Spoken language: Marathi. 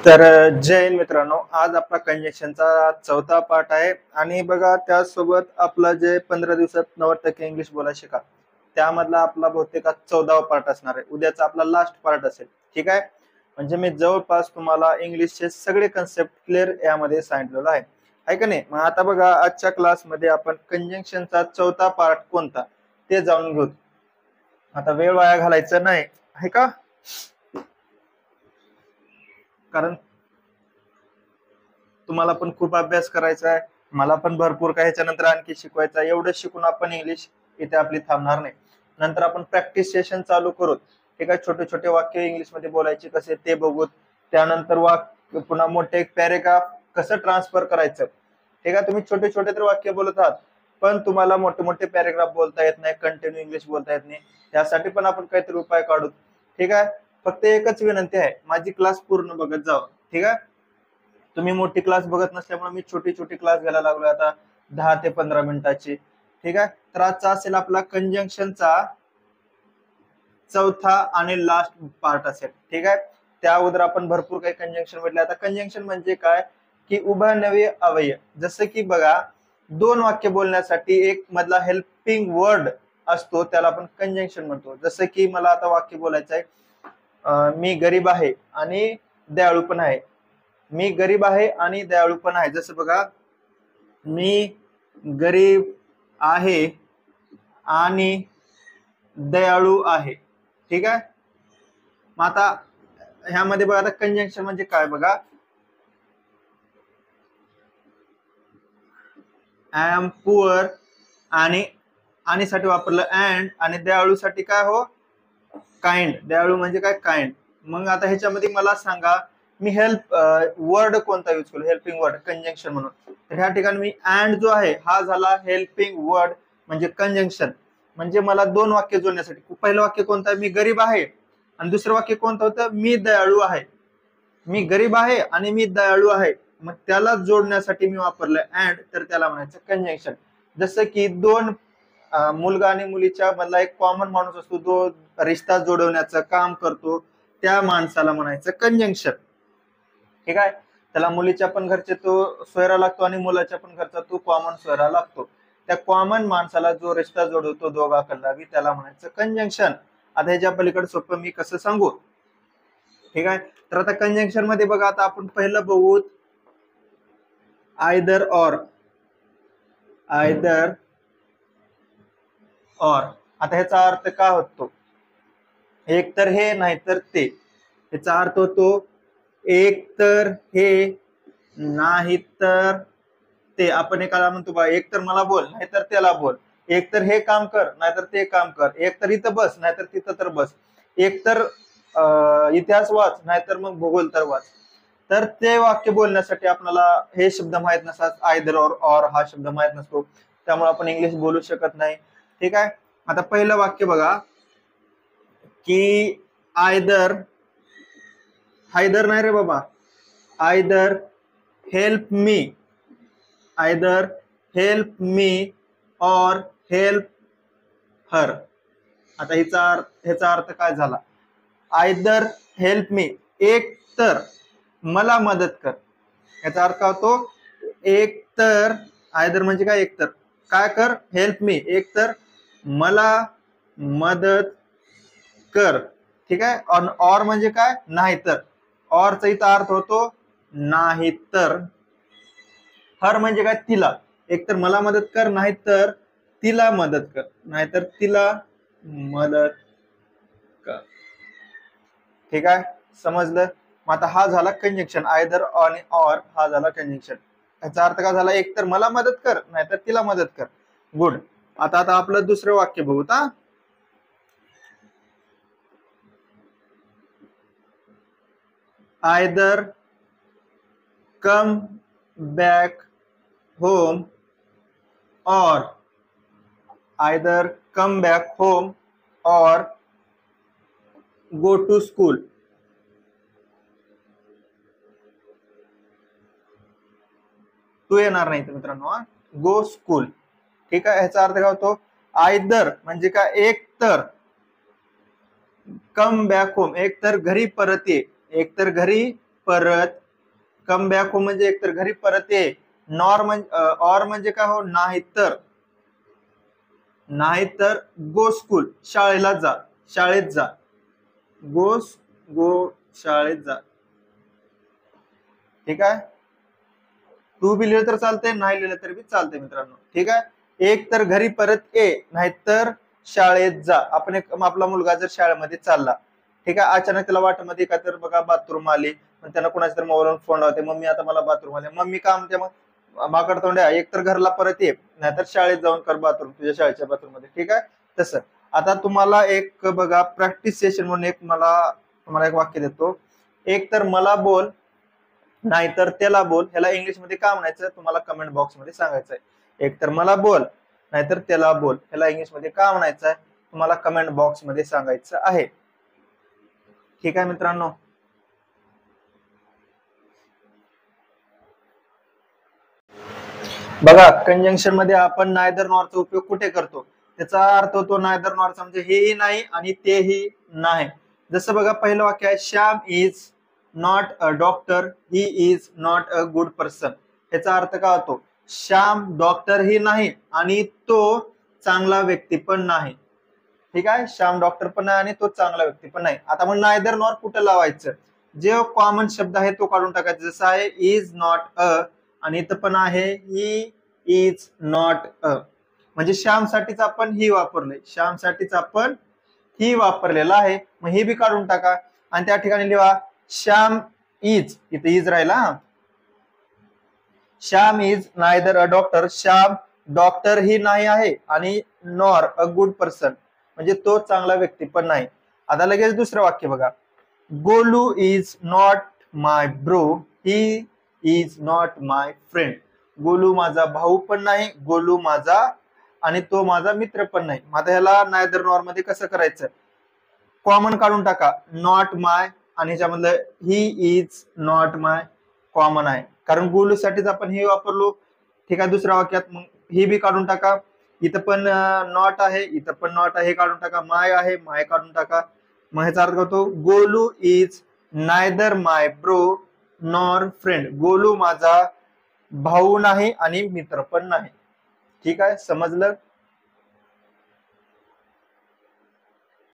तर जय हिंद मित्रांनो, आज आपला कंजक्शनचा चौथा पार्ट आहे आणि बघा त्यासोबत आपला जे 15 दिवसात 90% इंग्लिश बोला शिका त्यामधला आपला बहुतेक 14वा पार्ट असणार आहे. उद्याचा आपला लास्ट पार्ट असेल. ठीक आहे, म्हणजे मी जवळपास तुम्हाला इंग्लिशचे सगळे कन्सेप्ट क्लिअर यामध्ये सांगितलेलं आहे का नाही. मग आता बघा आजच्या क्लासमध्ये आपण कंजंक्शनचा चौथा पार्ट कोणता ते जाणून घेऊ. आता वेळ वाया घालायचा नाही आहे का, कारण तुम्हाला पण खूप अभ्यास करायचा आहे, मला पण भरपूर काही ह्याच्यानंतर आणखी शिकवायचं आहे. एवढं शिकून आपण इंग्लिश इथे आपली थांबणार नाही. नंतर आपण प्रॅक्टिस सेशन चालू करू. ठीक आहे, छोटे छोटे वाक्य इंग्लिश मध्ये बोलायचे कसे ते बघू. त्यानंतर वाक्य पुन्हा मोठे एक पॅरेग्राफ कसं ट्रान्सफर करायचं. ठीक आहे, तुम्ही छोटे छोटे तर वाक्य बोलत आहात पण तुम्हाला मोठे मोठे पॅरेग्राफ बोलता येत नाही, कंटिन्यू इंग्लिश बोलता येत नाही. त्यासाठी पण आपण काहीतरी उपाय काढू. ठीक आहे, फक्त एकच विनंती आहे, माझी क्लास पूर्ण बघत जावं. ठीक आहे, तुम्ही मोठी क्लास बघत नसल्यामुळे मी छोटी छोटी क्लास घ्यायला लागलो आता 10 ते 15 मिनिटाची. ठीक आहे, तर आजचा असेल आपला कंजंक्शनचा चौथा आणि लास्ट पार्ट असेल. ठीक आहे, त्या अगोदर आपण भरपूर काही कंजंक्शन म्हटले. आता कंजंक्शन म्हणजे काय की उभयनवी अव्यय. जसं की बघा, दोन वाक्य बोलण्यासाठी एक मधला हेल्पिंग वर्ड असतो त्याला आपण कंजंक्शन म्हणतो. जसं की मला आता वाक्य बोलायचं आहे, मी गरीब आहे आणि दयाळू पण आहे. मी गरीब आहे आणि दयाळू पण आहे. जसं बघा, मी गरीब आहे आणि दयाळू आहे. ठीक आहे, मग आता ह्यामध्ये बघा, आता कंजंक्शन म्हणजे काय बघा, आय एम पुअर आणि साठी वापरलं अँड, आणि दयाळू साठी काय हो, काइंड. दयाळू म्हणजे काय, काइंड. मग आता ह्याच्यामध्ये मला सांगा मी हेल्प वर्ड कोणता यूज करू, हेल्पिंग वर्ड कंजंक्शन म्हणून. तर ह्या ठिकाणी मी अँड जो आहे हा झाला हेल्पिंग वर्ड म्हणजे कंजंक्शन. म्हणजे मला दोन वाक्य जोडण्यासाठी, पहिलं वाक्य कोणतं, मी गरीब आहे, आणि दुसरं वाक्य कोणतं होतं, मी दयाळू आहे. मी गरीब आहे आणि मी दयाळू आहे, मग त्याला जोडण्यासाठी मी वापरलं अँड, तर त्याला म्हणायचं कंजंक्शन. जसं की दोन मुलगा आणि मुलीच्या मधला एक कॉमन माणूस असतो, जो रिश्ता जोडवण्याचं काम करतो, त्या माणसाला म्हणायचं कंजंक्शन. ठीक आहे, त्याला मुलीच्या पण घरचे तो सोयरा लागतो आणि मुलाच्या पण घरचा तो कॉमन सोयरा लागतो. त्या कॉमन माणसाला जो रिश्ता जोडवतो दोघांकडला त्याला म्हणायचं कंजंक्शन. आता ह्याच्या पलीकडे सोपं मी कसं सांगू. ठीक आहे, तर आता कंजंक्शन मध्ये बघा, आता आपण पहिलं बघू आयदर ऑर. आयदर ऑर, आता ह्याचा अर्थ काय होतो, एक तर हे नाही तर ते. ह्याचा अर्थ होतो एक तर हे नाही तर ते. आपण एकाला म्हणतो बा, एक तर मला बोल नाहीतर त्याला बोल, एक तर हे काम कर नाहीतर ते काम कर, एक तर इथं बस नाहीतर तिथं तर बस, एक तर इतिहास वाच नाहीतर मग भूगोल तर वाच. तर ते वाक्य बोलण्यासाठी आपल्याला हे शब्द माहित नसतात, आयदर और हा शब्द माहित नसतो, त्यामुळे आपण इंग्लिश बोलू शकत नाही. ठीक आहे, आता पहिलं वाक्य बघा की आयदर, आयदर नाही रे बाबा, either help me, either help me और हेल्प हर. आता ह्याचा अर्थ काय झाला, आयदर हेल्प मी, एक तर मला मदत कर. याचा अर्थ होतो एक तर, आयदर म्हणजे काय, एक तर काय कर, हेल्प मी एक तर मला मदत कर. ठीक आहे, और म्हणजे काय, नाही तर. औरचा इथं अर्थ होतो नाही तर. हर म्हणजे काय, तिला. एक तर मला मदत कर, नाही तर तिला मदत कर, नाहीतर तिला मदत कर. ठीक आहे, समजलं. मग आता हा झाला कंजंक्शन, आयदर आणि और हा झाला कंजंक्शन. याचा अर्थ काय झाला, एक तर मला मदत कर नाहीतर तिला मदत कर. गुड. आता आपलं दुसरं वाक्य बघू. आयदर कम बॅक होम और, आयदर कम बॅक होम और गो टू स्कूल. तू येणार नाही तर मित्रांनो, गो स्कूल. ठीक आहे, ह्याचा अर्थ काय होतो, आयदर म्हणजे काय, एक तर, कम बॅक होम एक तर घरी परत ये, एकतर घरी परत, कम बॅक होम म्हणजे एकतर घरी परत ये, नॉर म्हणजे ऑर म्हणजे काय हो, नाहीतर गो स्कूल, शाळेला जा, शाळेत जा, गो शाळेत जा. ठीक आहे, तू बी लिहिलं तर चालतंय, नाही लिहिलं तरी बी चालतंय मित्रांनो. ठीक आहे, एक तर घरी परत ये, नाहीतर शाळेत जा. आपण आपला मुलगा जर शाळेमध्ये चालला, ठीक आहे, अचानक त्याला वाटमध्ये का तर बघा बाथरूम आली, त्यानं कोणाच्या तर मोबाईलवर फोन लावते, मम्मी आता मला बाथरूम आले, मम्मी काय म्हणते मग माकड तोंड्या, एक तर घरला परत ये, नाहीतर शाळेत जाऊन कर बाथरूम, तुझ्या शाळेच्या बाथरूम मध्ये. ठीक आहे, तसं. आता तुम्हाला एक बघा प्रॅक्टिस सेशन म्हणून एक तुम्हाला एक वाक्य देतो. एक तर मला बोल, नाहीतर त्याला बोल, ह्याला इंग्लिश मध्ये काय म्हणायचं तुम्हाला कमेंट बॉक्स मध्ये सांगायचंय. एक तर मला बोल, नाहीतर त्याला बोल, ह्याला इंग्लिश मध्ये काय म्हणायचं तुम्हाला कमेंट बॉक्स मध्ये सांगायचं आहे. ठीक आहे मित्रांनो. बघा कंजंक्शन मध्ये आपण नायदर नॉरचा उपयोग कुठे करतो, त्याचा अर्थ होतो नायदर नॉरचा म्हणजे हेही नाही आणि तेही नाही. जसं बघा पहिलं वाक्य आहे, Shyam is not a doctor, he is not a good person. याचा अर्थ काय होतो, श्याम डॉक्टर ही नाही आणि तो चांगला व्यक्ती पण नाही. ठीक आहे, श्याम डॉक्टर पण नाही आणि तो चांगला व्यक्ती पण नाही. आता मग नायदर नॉर कुठं लावायचं, जे कॉमन शब्द आहे तो काढून टाकायचा. जसं आहे इज नॉट अ, आणि इथं पण आहे ही इज नॉट अ, म्हणजे श्याम साठीच आपण ही वापरले, श्याम साठीच आपण ही वापरलेला आहे. मग हे बी काढून टाका आणि त्या ठिकाणी लिहा श्याम इज, इथे इज राहिला, Shyam is neither a doctor, Shyam doctor ही नाही आहे आणि नॉर अ गुड पर्सन म्हणजे तो चांगला व्यक्ती पण नाही. आता लगेच दुसरं वाक्य बघा, Golu is not my bro, he is not my friend. Golu माझा भाऊ पण नाही, गोलू माझा आणि तो माझा मित्र पण नाही. आता ह्याला नायदर नॉर मध्ये कसं करायचं, कॉमन काढून टाका, नॉट माय आणि ह्याच्यामधलं he is not my common आहे, कारण गोलू साठीच आपण हे वापरलो. ठीक आहे, दुसऱ्या वाक्यात मग ही बी काढून टाका, इथं पण नॉट आहे, इथं पण नॉट आहे, हे काढून टाका, माय आहे, माय काढून टाका. मग ह्याचा अर्थ होतो Golu is neither my bro nor friend. Golu माझा भाऊ नाही आणि मित्र पण नाही. ठीक आहे, समजलं.